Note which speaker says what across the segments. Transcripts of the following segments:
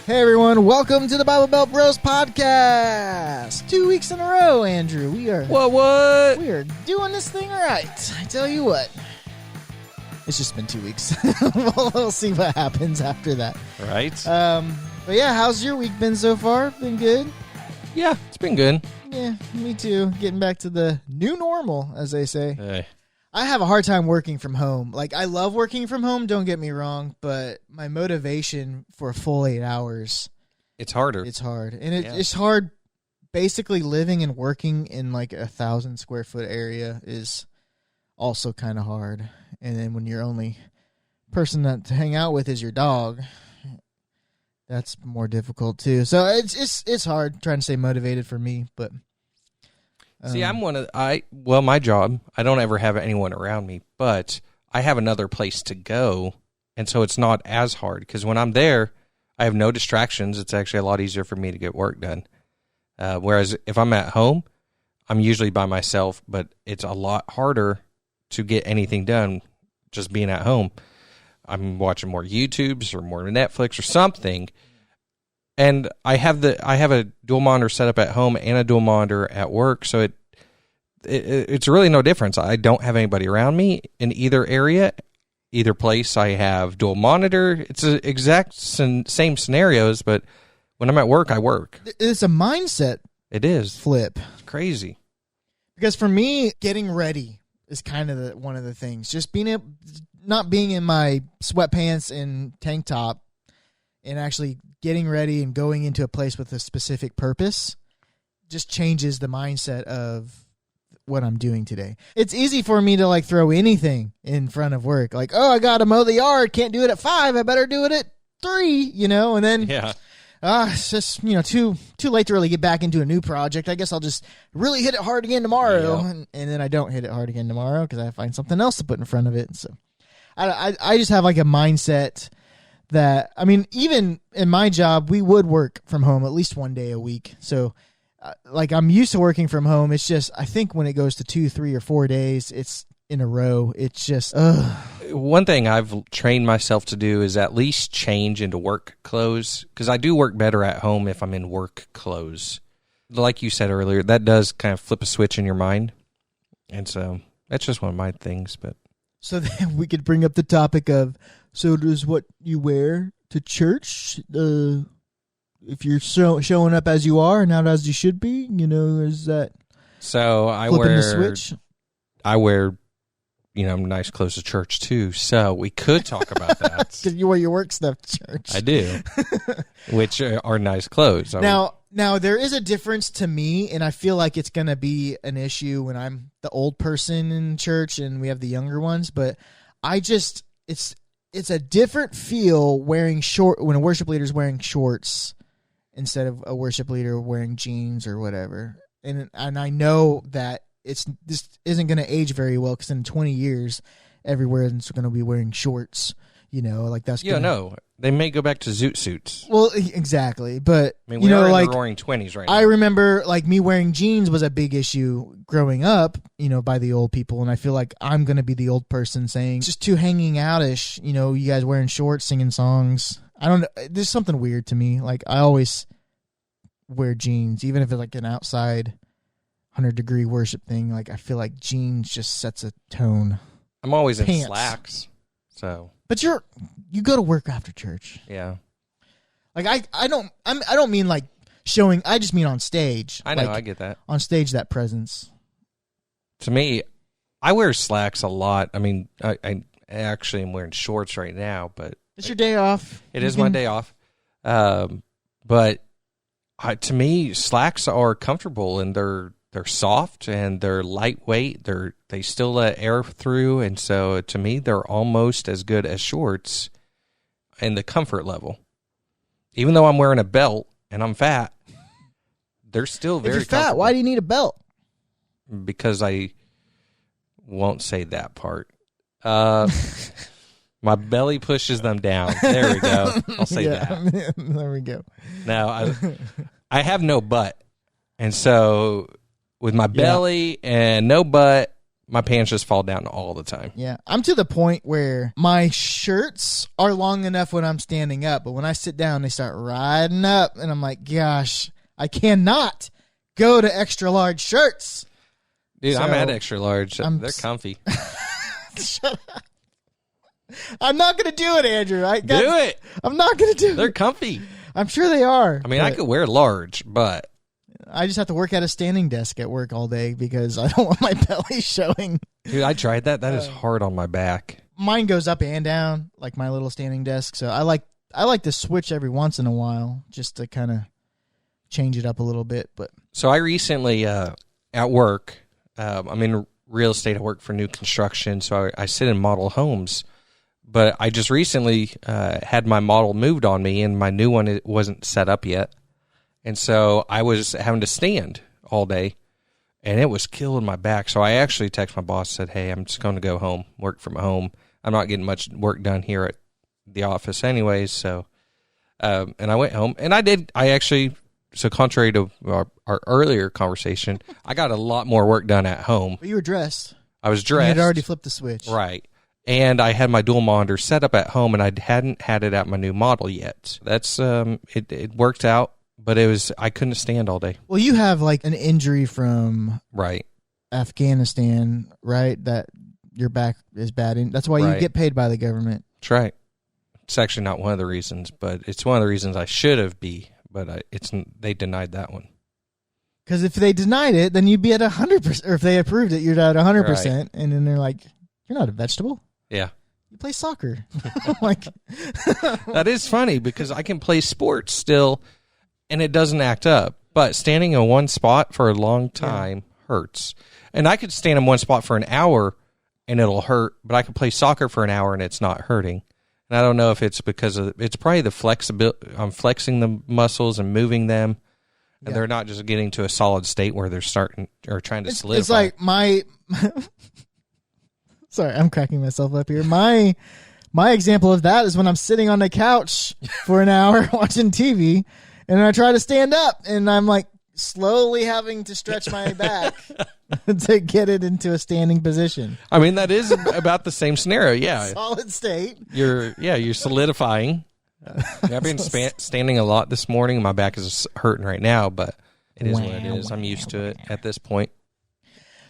Speaker 1: Hey everyone, welcome to the Bible Belt Bros podcast. 2 weeks in a row, Andrew. We are doing this thing right. I tell you what. It's just been 2 weeks. We'll see what happens after that.
Speaker 2: Right.
Speaker 1: But yeah, how's your week been so far? Been good?
Speaker 2: Yeah, it's been good.
Speaker 1: Yeah, me too. Getting back to the new normal, as they say.
Speaker 2: Hey.
Speaker 1: I have a hard time working from home. Like, I love working from home, don't get me wrong, but my motivation for a full 8 hours...
Speaker 2: It's harder.
Speaker 1: It's hard. And it's hard. Basically, living and working in like 1,000 square foot area is also kind of hard. And then when your only person to hang out with is your dog, that's more difficult too. So it's hard trying to stay motivated for me. But
Speaker 2: see, my job, I don't ever have anyone around me, but I have another place to go, and so it's not as hard because when I'm there, I have no distractions. It's actually a lot easier for me to get work done. Whereas if I'm at home, I'm usually by myself, but it's a lot harder to get anything done just being at home. I'm watching more YouTubes or more Netflix or something. And I have a dual monitor set up at home and a dual monitor at work, so it's really no difference. I don't have anybody around me in either area. Either place, I have dual monitor. It's the exact same scenarios, but when I'm at work, I work.
Speaker 1: It's a mindset.
Speaker 2: It is
Speaker 1: flip.
Speaker 2: It's crazy.
Speaker 1: Because for me, getting ready is kind of one of the things. Just not being in my sweatpants and tank top, and actually getting ready and going into a place with a specific purpose, just changes the mindset of what I'm doing today. It's easy for me to like throw anything in front of work. Like, oh, I got to mow the yard. Can't do it at 5. I better do it at 3, and then it's just, too late to really get back into a new project. I guess I'll just really hit it hard again tomorrow. Yeah. And then I don't hit it hard again tomorrow because I find something else to put in front of it. So I just have like a mindset that, even in my job, we would work from home at least one day a week. So I'm used to working from home. It's just, I think when it goes to 2, 3, or 4 days, it's in a row. It's just,
Speaker 2: One thing I've trained myself to do is at least change into work clothes, because I do work better at home if I'm in work clothes. Like you said earlier, that does kind of flip a switch in your mind. And so that's just one of my things. But
Speaker 1: so then we could bring up the topic of, so does what you wear to church, if you're showing up as you are, not as you should be, is that? So I
Speaker 2: wear, nice clothes to church too. So we could talk about that.
Speaker 1: Because you wear your work stuff to church.
Speaker 2: I do, which are nice clothes.
Speaker 1: Now there is a difference to me, and I feel like it's going to be an issue when I'm the old person in church and we have the younger ones. But it's a different feel when a worship leader is wearing shorts instead of a worship leader wearing jeans or whatever. And I know that this isn't going to age very well because in 20 years, everywhere is going to be wearing shorts, that's
Speaker 2: no, they may go back to zoot suits.
Speaker 1: Well, exactly. But,
Speaker 2: we're in the roaring 20s right now.
Speaker 1: I remember, me wearing jeans was a big issue growing up, by the old people. And I feel like I'm going to be the old person saying, it's just too hanging out-ish, you guys wearing shorts, singing songs. I don't know. There's something weird to me. Like, I always wear jeans, even if it's like an outside 100-degree worship thing. Like, I feel like jeans just sets a tone.
Speaker 2: I'm always in slacks. So,
Speaker 1: but you go to work after church.
Speaker 2: Yeah.
Speaker 1: Like I don't mean like showing. I just mean on stage.
Speaker 2: I know. I get that.
Speaker 1: On stage, that presence.
Speaker 2: To me, I wear slacks a lot. I actually am wearing shorts right now, but
Speaker 1: it's your day off.
Speaker 2: It is my day off. But to me, slacks are comfortable and they're soft and they're lightweight. They still let air through, and so to me, they're almost as good as shorts in the comfort level. Even though I'm wearing a belt and I'm fat, they're still very.
Speaker 1: If you're fat, why do you need a belt?
Speaker 2: Because I won't say that part. My belly pushes them down. There we go. I'll say that.
Speaker 1: There we go.
Speaker 2: Now, I have no butt. And so with my belly and no butt, my pants just fall down all the time.
Speaker 1: Yeah. I'm to the point where my shirts are long enough when I'm standing up, but when I sit down, they start riding up, and I'm like, gosh, I cannot go to extra large shirts.
Speaker 2: Dude,
Speaker 1: So,
Speaker 2: I'm at extra large. They're comfy.
Speaker 1: Shut up. I'm not going to do it, Andrew.
Speaker 2: Do it.
Speaker 1: I'm not going to do it.
Speaker 2: They're comfy.
Speaker 1: I'm sure they are.
Speaker 2: I mean, I could wear large, but
Speaker 1: I just have to work at a standing desk at work all day because I don't want my belly showing.
Speaker 2: dude, I tried that. That is hard on my back.
Speaker 1: Mine goes up and down, like my little standing desk. So I like to switch every once in a while just to kind of change it up a little bit. But
Speaker 2: so I recently at work, I'm in real estate. I work for new construction, so I sit in model homes. But I just recently had my model moved on me, and my new one it wasn't set up yet. And so I was having to stand all day, and it was killing my back. So I actually texted my boss, said, hey, I'm just going to go home, work from home. I'm not getting much work done here at the office anyways. So, and I went home, and so contrary to our earlier conversation, I got a lot more work done at home.
Speaker 1: you were dressed.
Speaker 2: I was dressed.
Speaker 1: You had already flipped the switch.
Speaker 2: Right. And I had my dual monitor set up at home, and I hadn't had it at my new model yet. That's it worked out, but I couldn't stand all day.
Speaker 1: Well, you have like an injury from
Speaker 2: Right.
Speaker 1: Afghanistan, right? That your back is bad. That's why you get paid by the government.
Speaker 2: That's right. It's actually not one of the reasons, but it's one of the reasons I should have but they denied that one.
Speaker 1: Because if they denied it, then you'd be at 100%. Or if they approved it, you're at 100%.
Speaker 2: Right.
Speaker 1: And then they're like, you're not a vegetable.
Speaker 2: Yeah.
Speaker 1: You play soccer. Like
Speaker 2: that is funny because I can play sports still, and it doesn't act up. But standing in one spot for a long time hurts. And I could stand in one spot for an hour, and it'll hurt. But I could play soccer for an hour, and it's not hurting. And I don't know if it's because it's probably the flexibility. I'm flexing the muscles and moving them, and they're not just getting to a solid state where they're starting or trying to solidify.
Speaker 1: It's like my. Sorry, I'm cracking myself up here. My example of that is when I'm sitting on the couch for an hour watching TV, and I try to stand up, and I'm like slowly having to stretch my back to get it into a standing position.
Speaker 2: I mean, that is about the same scenario. Yeah,
Speaker 1: solid state.
Speaker 2: You're solidifying. I've been standing a lot this morning. My back is hurting right now, but it is what it is. I'm used to it at this point.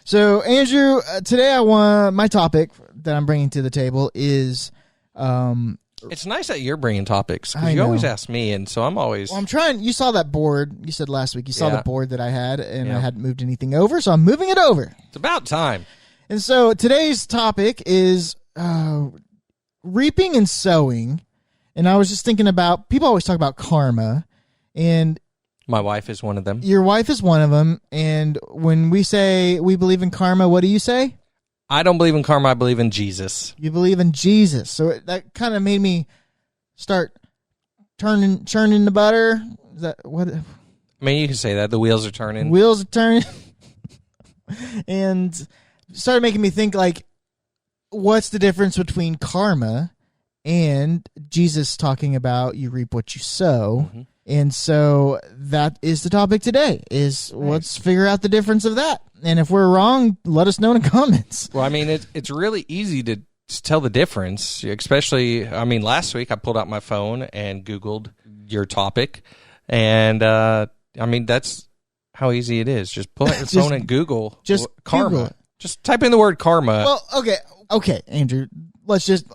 Speaker 1: So, Andrew, today my topic that I'm bringing to the table is...
Speaker 2: it's nice that you're bringing topics, because you always ask me, and so I'm always...
Speaker 1: Well, I'm trying... You saw that board. You said last week you saw the board that I had, and I hadn't moved anything over, so I'm moving it over.
Speaker 2: It's about time.
Speaker 1: And so, today's topic is reaping and sowing, and I was just thinking about... People always talk about karma, and...
Speaker 2: My wife is one of them.
Speaker 1: Your wife is one of them. And when we say we believe in karma, what do you say?
Speaker 2: I don't believe in karma. I believe in Jesus.
Speaker 1: You believe in Jesus. So that kind of made me start churning the butter. Is that what?
Speaker 2: I mean, you can say that. The wheels are turning.
Speaker 1: Wheels are turning. And started making me think, like, what's the difference between karma and Jesus talking about you reap what you sow? Mm-hmm. And so that is the topic today, is let's figure out the difference of that. And if we're wrong, let us know in the comments.
Speaker 2: Well, I mean, it's really easy to tell the difference, especially, I mean, last week I pulled out my phone and Googled your topic. And, I mean, that's how easy it is. Just pull out your phone and Google karma.
Speaker 1: Google it.
Speaker 2: Just type in the word karma.
Speaker 1: Well, okay, Andrew, let's just,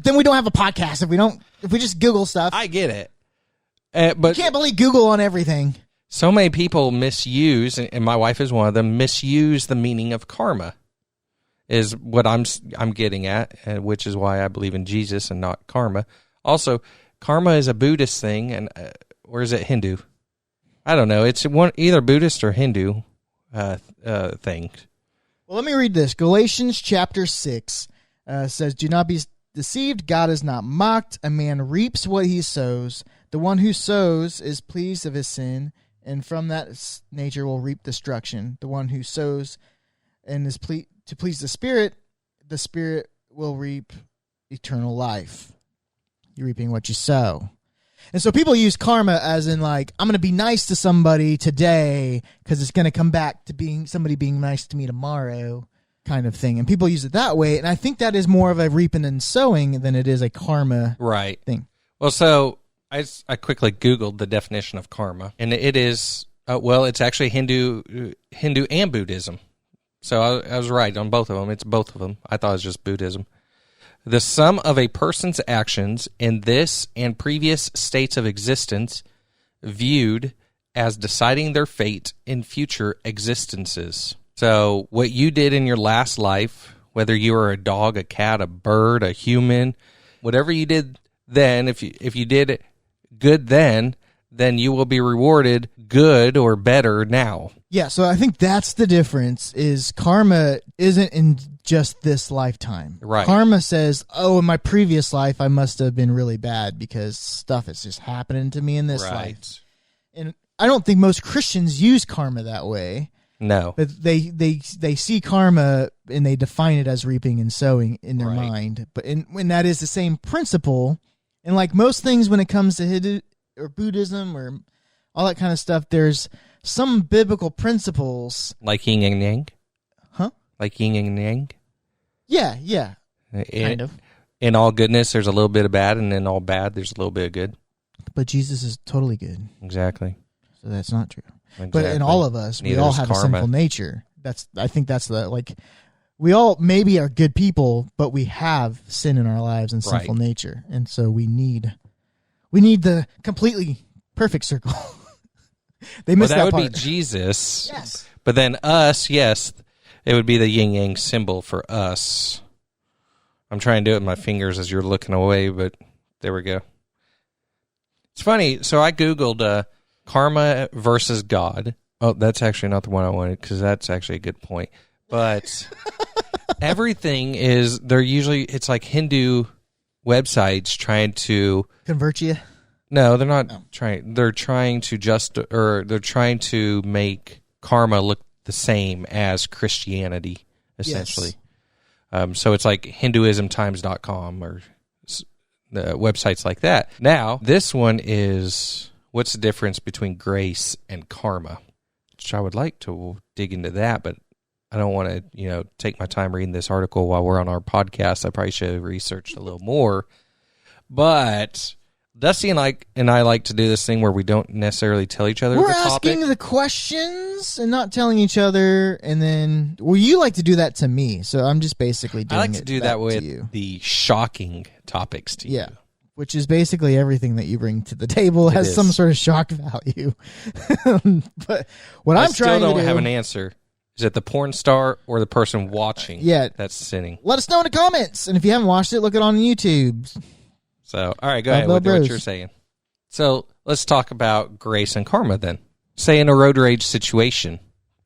Speaker 1: then we don't have a podcast if we just Google stuff.
Speaker 2: I get it. But
Speaker 1: you can't believe Google on everything.
Speaker 2: So many people misuse, and my wife is one of them, misuse the meaning of karma, is what I'm getting at, which is why I believe in Jesus and not karma. Also, karma is a Buddhist thing, and or is it Hindu? I don't know. It's either Buddhist or Hindu thing.
Speaker 1: Well, let me read this. Galatians chapter 6 says, "Do not be deceived. God is not mocked. A man reaps what he sows. The one who sows is pleased of his sin, and from that nature will reap destruction. The one who sows and is to please the Spirit will reap eternal life." You're reaping what you sow. And so people use karma as in, like, I'm going to be nice to somebody today because it's going to come back to somebody being nice to me tomorrow. kind of thing. And people use it that way. And I think that is more of a reaping and sowing than it is a karma thing.
Speaker 2: Well, so I quickly Googled the definition of karma, and it is, it's actually Hindu and Buddhism. So I was right on both of them. It's both of them. I thought it was just Buddhism. The sum of a person's actions in this and previous states of existence viewed as deciding their fate in future existences. So what you did in your last life, whether you were a dog, a cat, a bird, a human, whatever you did then, if you did good then you will be rewarded good or better now.
Speaker 1: Yeah, so I think that's the difference, is karma isn't in just this lifetime.
Speaker 2: Right.
Speaker 1: Karma says, in my previous life, I must have been really bad because stuff is just happening to me in this life. And I don't think most Christians use karma that way.
Speaker 2: No.
Speaker 1: But they see karma and they define it as reaping and sowing in their mind. But when that is the same principle, and like most things when it comes to Hindu or Buddhism or all that kind of stuff, there's some biblical principles.
Speaker 2: Like yin and yang?
Speaker 1: Huh?
Speaker 2: Like yin and yang?
Speaker 1: Yeah. Kind of.
Speaker 2: In all goodness, there's a little bit of bad, and in all bad, there's a little bit of good.
Speaker 1: But Jesus is totally good.
Speaker 2: Exactly.
Speaker 1: So that's not true.
Speaker 2: Exactly.
Speaker 1: But in all of us, we all have a sinful nature. I think that's we all maybe are good people, but we have sin in our lives and sinful nature. And so we need the completely perfect circle. They missed that part.
Speaker 2: That would be Jesus.
Speaker 1: Yes.
Speaker 2: But then us, yes, it would be the yin yang symbol for us. I'm trying to do it with my fingers as you're looking away, but there we go. It's funny. So I Googled karma versus God. Oh, that's actually not the one I wanted, because that's actually a good point. But everything is, it's like Hindu websites trying to
Speaker 1: convert you.
Speaker 2: No, they're not trying. They're trying to make karma look the same as Christianity, essentially. Yes. So it's like HinduismTimes.com or websites like that. Now, this one is, what's the difference between grace and karma? Which I would like to dig into that, but I don't want to, take my time reading this article while we're on our podcast. I probably should have researched a little more. But Dusty and I like to do this thing where we don't necessarily tell each other
Speaker 1: We're
Speaker 2: the topic.
Speaker 1: asking the questions and not telling each other, and then, you like to do that to me, so I'm just basically doing it.
Speaker 2: I like to do that with the shocking topics to you.
Speaker 1: Yeah, which is basically everything that you bring to the table has some sort of shock value. But what I'm trying to do... I still don't
Speaker 2: have an answer. Is it the porn star or the person watching that's sinning?
Speaker 1: Let us know in the comments, and if you haven't watched it, look it on YouTube.
Speaker 2: So, all right, go ahead with what you're saying. So, let's talk about grace and karma then. Say in a road rage situation,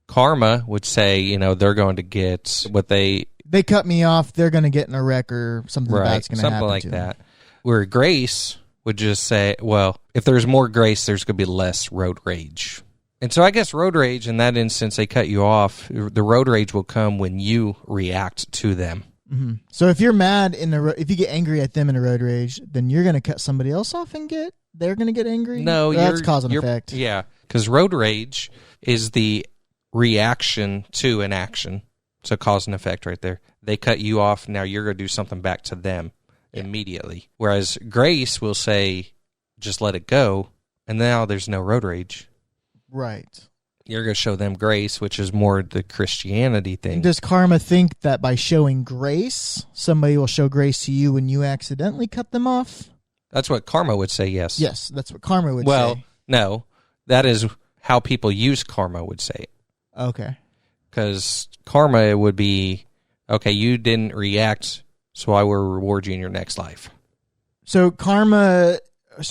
Speaker 2: karma would say, they're going to get what they
Speaker 1: cut me off, they're going to get in a wreck or something bad's going to happen
Speaker 2: something like
Speaker 1: to
Speaker 2: that.
Speaker 1: them.
Speaker 2: Where grace would just say, well, if there's more grace, there's going to be less road rage. And so I guess road rage, in that instance, they cut you off. The road rage will come when you react to them.
Speaker 1: Mm-hmm. So if you're mad if you get angry at them in a road rage, then you're going to cut somebody else off and they're going to get angry?
Speaker 2: No,
Speaker 1: that's cause and effect.
Speaker 2: Yeah, because road rage is the reaction to an action. So cause and effect right there. They cut you off, now you're going to do something back to them immediately. Whereas grace will say, just let it go, and now there's no road rage.
Speaker 1: Right.
Speaker 2: You're going to show them grace, which is more the Christianity thing.
Speaker 1: And does karma think that by showing grace, somebody will show grace to you when you accidentally cut them off?
Speaker 2: That's what karma would say, yes.
Speaker 1: Yes, that's what karma would say.
Speaker 2: Well, no. That is how people use karma would say it.
Speaker 1: Okay.
Speaker 2: Because karma would be, okay, you didn't react, so I will reward you in your next life.
Speaker 1: So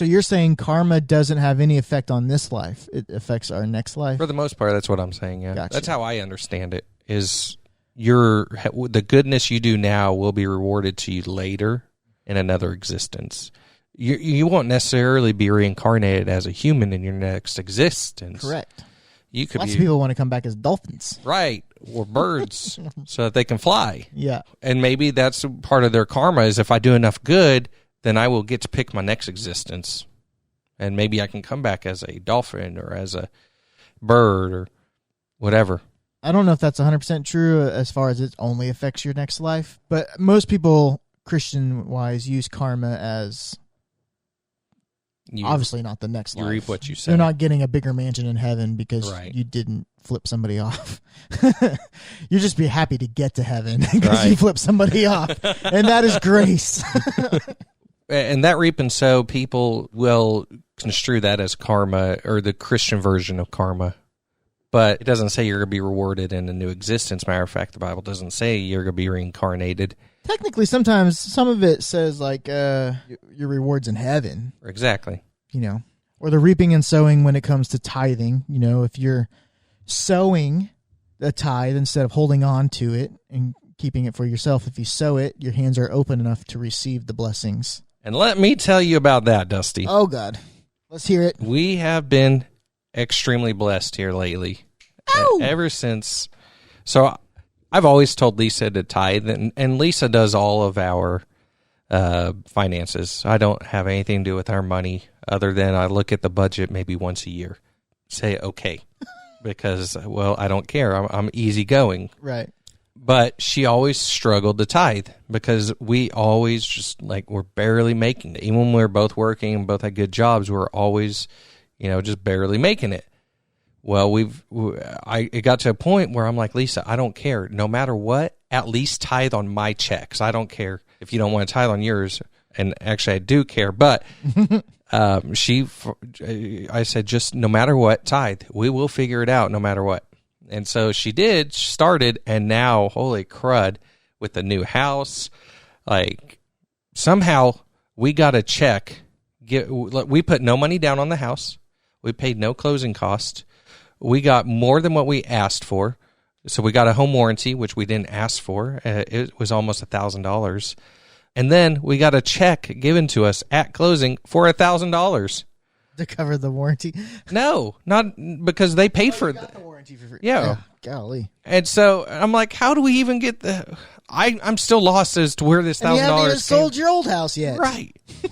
Speaker 1: you're saying karma doesn't have any effect on this life. It affects our next life?
Speaker 2: For the most part, that's what I'm saying, yeah.
Speaker 1: Gotcha.
Speaker 2: That's how I understand it, is the goodness you do now will be rewarded to you later in another existence. You won't necessarily be reincarnated as a human in your next existence.
Speaker 1: Correct.
Speaker 2: Lots
Speaker 1: of people want to come back as dolphins.
Speaker 2: Right, or birds, so that they can fly.
Speaker 1: Yeah.
Speaker 2: And maybe that's part of their karma, is if I do enough good, then I will get to pick my next existence. And maybe I can come back as a dolphin or as a bird or whatever.
Speaker 1: I don't know if that's 100% true as far as it only affects your next life, but most people, Christian-wise, use karma as obviously not the next life.
Speaker 2: You reap what you sow.
Speaker 1: They're not getting a bigger mansion in heaven because you didn't flip somebody off. You just be happy to get to heaven because you flip somebody off, and that is grace.
Speaker 2: And that reap and sow, people will construe that as karma or the Christian version of karma. But it doesn't say you're going to be rewarded in a new existence. Matter of fact, the Bible doesn't say you're going to be reincarnated.
Speaker 1: Technically, sometimes some of it says like your reward's in heaven.
Speaker 2: Exactly.
Speaker 1: Or the reaping and sowing when it comes to tithing. If you're sowing a tithe instead of holding on to it and keeping it for yourself, if you sow it, your hands are open enough to receive the blessings.
Speaker 2: And let me tell you about that, Dusty.
Speaker 1: Oh, God. Let's hear it.
Speaker 2: We have been extremely blessed here lately. Ever since. So I've always told Lisa to tithe, and Lisa does all of our finances. I don't have anything to do with our money other than I look at the budget maybe once a year. Say, okay, because, well, I don't care. I'm easygoing.
Speaker 1: Right.
Speaker 2: But she always struggled to tithe because we always just we're barely making it. Even when we were both working and both had good jobs, we're always, just barely making it. Well, it got to a point where I'm like, Lisa, I don't care. No matter what, at least tithe on my checks. I don't care if you don't want to tithe on yours. And actually, I do care. But I said, just no matter what, tithe. We will figure it out no matter what. And so she did, started, and now, holy crud, with the new house, somehow we got a check. We put no money down on the house. We paid no closing cost. We got more than what we asked for. So we got a home warranty, which we didn't ask for. It was almost $1,000. And then we got a check given to us at closing for $1,000.
Speaker 1: To cover the warranty?
Speaker 2: No, not because they paid for
Speaker 1: the warranty for free.
Speaker 2: Yeah.
Speaker 1: Golly.
Speaker 2: And so I'm like, how do we even get the... I'm still lost as to where this $1,000 came.
Speaker 1: You haven't even sold your old house yet.
Speaker 2: Right. I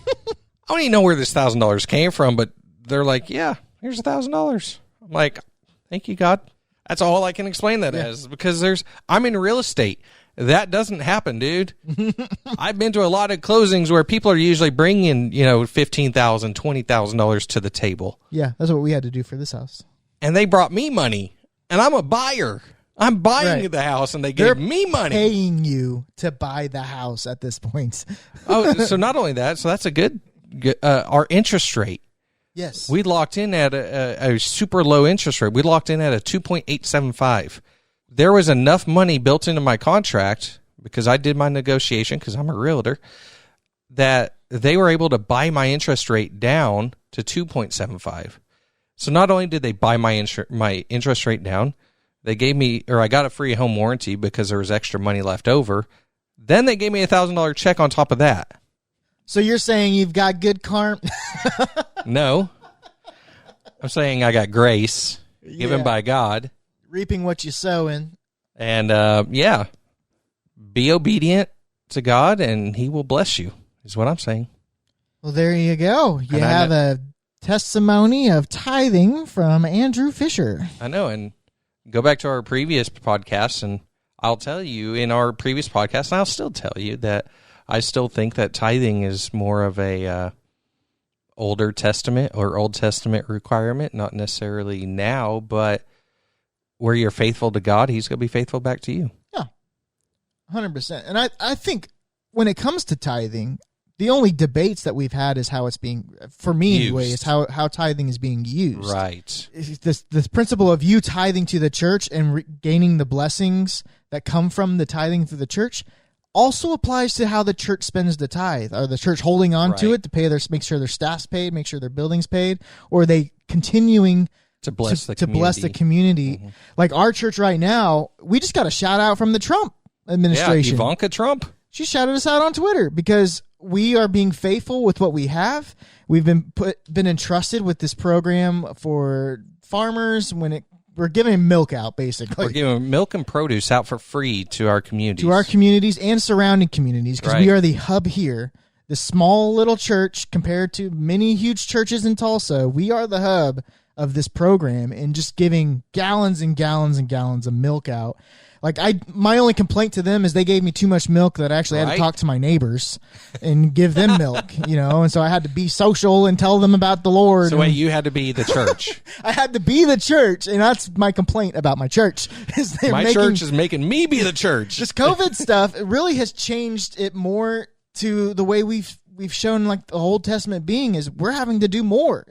Speaker 2: don't even know where this $1,000 came from, but they're like, yeah, here's $1,000. I'm like, thank you, God. That's all I can explain that as, because I'm in real estate. That doesn't happen, dude. I've been to a lot of closings where people are usually bringing, $15,000, $20,000 to the table.
Speaker 1: Yeah, that's what we had to do for this house.
Speaker 2: And they brought me money, and I'm a buyer. I'm buying the house, and they're me money.
Speaker 1: Paying you to buy the house at this point.
Speaker 2: So not only that, so that's a good our interest rate.
Speaker 1: Yes.
Speaker 2: We locked in at a super low interest rate. We locked in at a 2.875. There was enough money built into my contract, because I did my negotiation, because I'm a realtor, that they were able to buy my interest rate down to 2.75. So not only did they buy my interest rate down, they gave me, or I got a free home warranty because there was extra money left over. Then they gave me a $1,000 check on top of that.
Speaker 1: So you're saying you've got good karma?
Speaker 2: No. I'm saying I got grace given by God.
Speaker 1: Reaping what you sowing.
Speaker 2: And, be obedient to God, and he will bless you, is what I'm saying.
Speaker 1: Well, there you go. You have a testimony of tithing from Andrew Fisher.
Speaker 2: I know, and go back to our previous podcast, and I'll tell you in our previous podcast, and I'll still tell you that I still think that tithing is more of a Older Testament or Old Testament requirement, not necessarily now, but where you're faithful to God, he's going to be faithful back to you.
Speaker 1: Yeah, 100%. And I think when it comes to tithing, the only debates that we've had is how it's being, for me anyway, is how tithing is being used.
Speaker 2: Right.
Speaker 1: This principle of you tithing to the church and gaining the blessings that come from the tithing for the church also applies to how the church spends the tithe. Are the church holding on to it to pay make sure their staff's paid, make sure their building's paid, or are they continuing
Speaker 2: to bless the
Speaker 1: community? Mm-hmm. Like our church right now, we just got a shout out from the Trump administration.
Speaker 2: Yeah, Ivanka Trump.
Speaker 1: She shouted us out on Twitter because we are being faithful with what we have. We've been entrusted with this program for farmers we're giving milk out, basically.
Speaker 2: We're giving milk and produce out for free to our communities.
Speaker 1: To our communities and surrounding communities, because we are the hub here. The small little church compared to many huge churches in Tulsa, we are the hub of this program and just giving gallons and gallons and gallons of milk out. Like my only complaint to them is they gave me too much milk that I actually had to talk to my neighbors and give them milk, and so I had to be social and tell them about the Lord.
Speaker 2: So wait, you had to be the church.
Speaker 1: I had to be the church, and that's my complaint about my church.
Speaker 2: Church is making me be the church.
Speaker 1: This COVID stuff, it really has changed it more to the way we've shown like the Old Testament being is we're having to do more.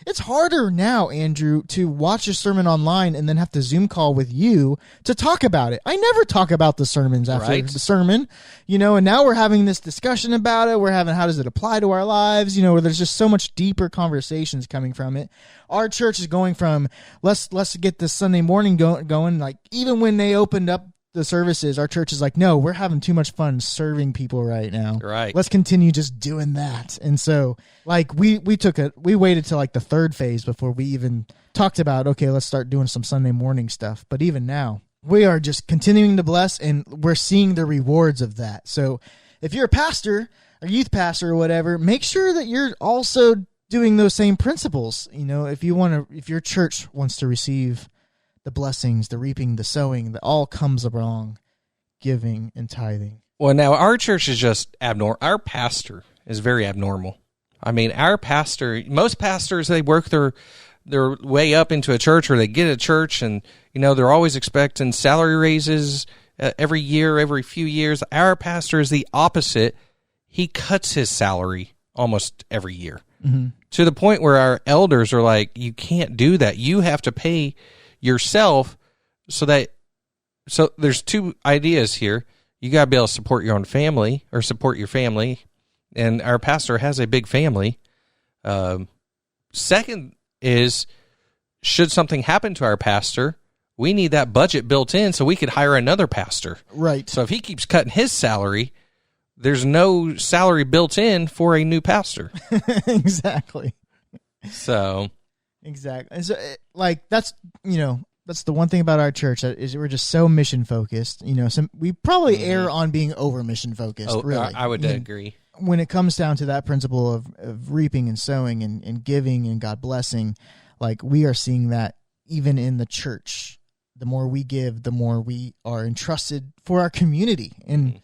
Speaker 1: It's harder now, Andrew, to watch a sermon online and then have to Zoom call with you to talk about it. I never talk about the sermons after the sermon, and now we're having this discussion about it. We're having, how does it apply to our lives? Where there's just so much deeper conversations coming from it. Our church is going from, let's get this Sunday morning going. Like even when they opened up the services, our church is like, no, we're having too much fun serving people right now.
Speaker 2: Right.
Speaker 1: Let's continue just doing that. And so like we waited till like the third phase before we even talked about, okay, let's start doing some Sunday morning stuff. But even now we are just continuing to bless and we're seeing the rewards of that. So if you're a pastor, a youth pastor or whatever, make sure that you're also doing those same principles. If your church wants to receive the blessings, the reaping, the sowing, that all comes along giving and tithing.
Speaker 2: Well, now our church is just abnormal. Our pastor is very abnormal. I mean, most pastors, they work their way up into a church or they get a church and, they're always expecting salary raises every year, every few years. Our pastor is the opposite. He cuts his salary almost every year to the point where our elders are like, you can't do that. You have to pay yourself so there's two ideas here. You got to be able to support your own family or support your family. And our pastor has a big family. Second is, should something happen to our pastor, we need that budget built in so we could hire another pastor.
Speaker 1: Right.
Speaker 2: So if he keeps cutting his salary, there's no salary built in for a new pastor.
Speaker 1: Exactly.
Speaker 2: So...
Speaker 1: Exactly. And so, that's the one thing about our church is we're just so mission focused. We probably err on being over mission focused.
Speaker 2: Oh,
Speaker 1: really,
Speaker 2: I would agree.
Speaker 1: When it comes down to that principle of reaping and sowing and giving and God blessing, like we are seeing that even in the church. The more we give, the more we are entrusted for our community, and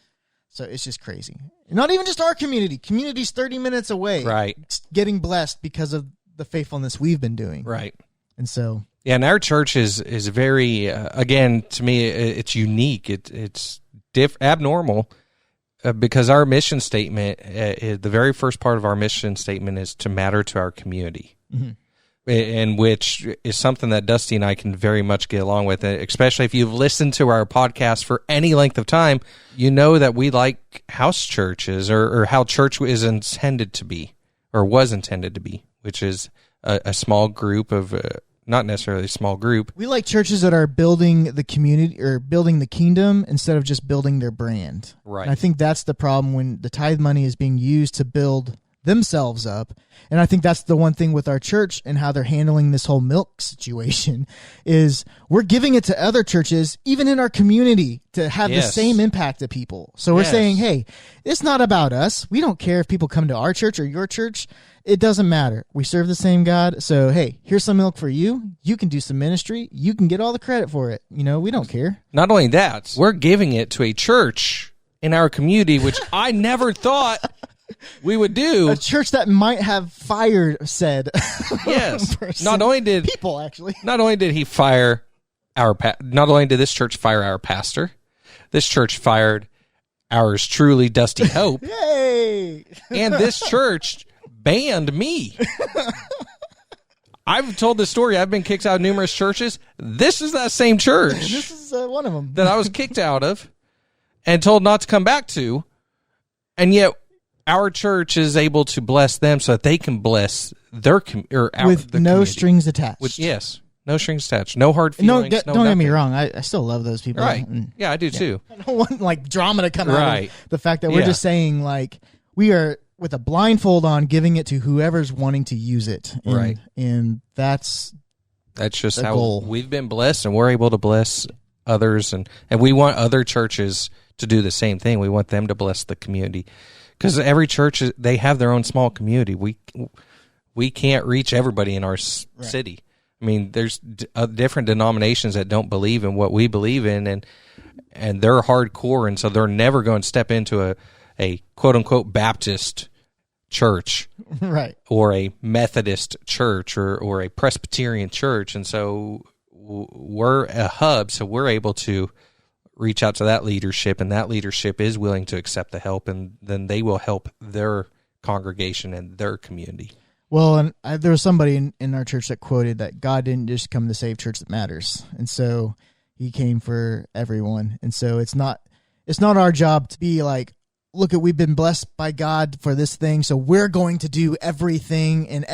Speaker 1: so it's just crazy. Not even just our community. Community's 30 minutes away,
Speaker 2: right?
Speaker 1: Getting blessed because of the faithfulness we've been doing.
Speaker 2: Right.
Speaker 1: And so...
Speaker 2: Yeah, and our church is very, again, to me, it's unique. It's abnormal because our mission statement, the very first part of our mission statement is to matter to our community, and which is something that Dusty and I can very much get along with, especially if you've listened to our podcast for any length of time. You know that we like house churches or how church is intended to be or was intended to be, which is a small group of, not necessarily a small group.
Speaker 1: We like churches that are building the community or building the kingdom instead of just building their brand.
Speaker 2: Right.
Speaker 1: And I think that's the problem when the tithe money is being used to build themselves up. And I think that's the one thing with our church and how they're handling this whole milk situation is we're giving it to other churches, even in our community, to have the same impact to people. So we're saying, hey, it's not about us. We don't care if people come to our church or your church. It doesn't matter. We serve the same God. So, hey, here's some milk for you. You can do some ministry. You can get all the credit for it. We don't care.
Speaker 2: Not only that, we're giving it to a church in our community, which I never thought we would do.
Speaker 1: A church that might have fired said.
Speaker 2: Yes. Not only did
Speaker 1: people actually.
Speaker 2: Not only did he fire not only did this church fire our pastor, this church fired ours truly, Dusty Hope.
Speaker 1: Yay!
Speaker 2: And this church banned me. I've told this story. I've been kicked out of numerous churches. This is that same church.
Speaker 1: This is one of them
Speaker 2: that I was kicked out of and told not to come back to. And yet our church is able to bless them so that they can bless their
Speaker 1: with no
Speaker 2: community.
Speaker 1: Strings attached.
Speaker 2: No strings attached. No hard feelings.
Speaker 1: Don't get me wrong. I still love those people.
Speaker 2: Right. Yeah, I do too.
Speaker 1: I don't want drama to come out of the fact that we're just saying we are with a blindfold on giving it to whoever's wanting to use it. And, and that's
Speaker 2: just how
Speaker 1: goal.
Speaker 2: We've been blessed, and we're able to bless others, and we want other churches to do the same thing. We want them to bless the community because every church, they have their own small community. We can't reach everybody in our city. I mean, there's different denominations that don't believe in what we believe in, and they're hardcore, and so they're never going to step into a quote-unquote Baptist church,
Speaker 1: right,
Speaker 2: or a Methodist church, or a Presbyterian church. And so we're a hub, so we're able to reach out to that leadership, and that leadership is willing to accept the help, and then they will help their congregation and their community.
Speaker 1: Well, and there was somebody in our church that quoted that God didn't just come to save church that matters, and so he came for everyone. And so it's not our job to be like, look, we've been blessed by God for this thing, so we're going to do everything, and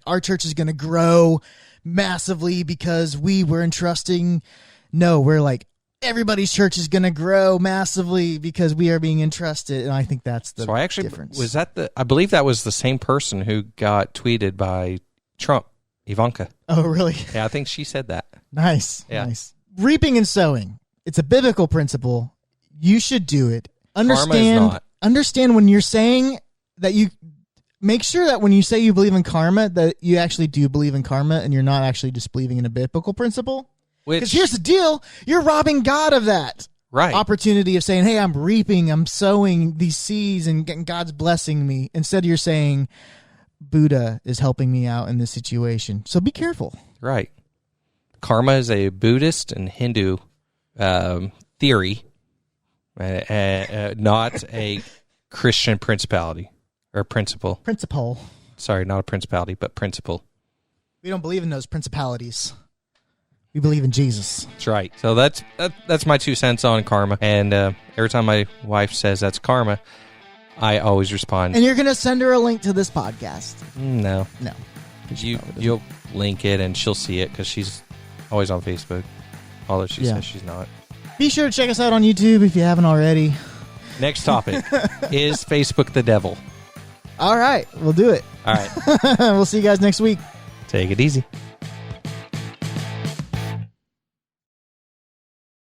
Speaker 1: our church is going to grow massively because we were entrusting. No, we're like, everybody's church is going to grow massively because we are being entrusted, and I think that's the difference.
Speaker 2: I believe that was the same person who got tweeted by Trump, Ivanka.
Speaker 1: Oh, really?
Speaker 2: Yeah, I think she said that.
Speaker 1: Nice.
Speaker 2: Yeah.
Speaker 1: Nice. Reaping and sowing. It's a biblical principle. You should do it.
Speaker 2: Karma is not.
Speaker 1: Understand when you're saying that you make sure that when you say you believe in karma, that you actually do believe in karma and you're not actually just believing in a biblical principle. Because here's the deal, you're robbing God of that opportunity of saying, hey, I'm reaping, I'm sowing these seeds, and God's blessing me. Instead, you're saying, Buddha is helping me out in this situation. So be careful.
Speaker 2: Right. Karma is a Buddhist and Hindu theory, not a Christian principality or principle.
Speaker 1: Principle.
Speaker 2: Sorry, not a principality, but principle.
Speaker 1: We don't believe in those principalities. We believe in Jesus.
Speaker 2: That's right. So that's my 2 cents on karma. And every time my wife says that's karma, I always respond.
Speaker 1: And you're going to send her a link to this podcast?
Speaker 2: No.
Speaker 1: No.
Speaker 2: You'll link it and she'll see it because she's always on Facebook. Although she says she's not. Be
Speaker 1: sure to check us out on YouTube if you haven't already.
Speaker 2: Next topic. Is Facebook the devil?
Speaker 1: All right. We'll do it.
Speaker 2: All right.
Speaker 1: We'll see you guys next week.
Speaker 2: Take it easy.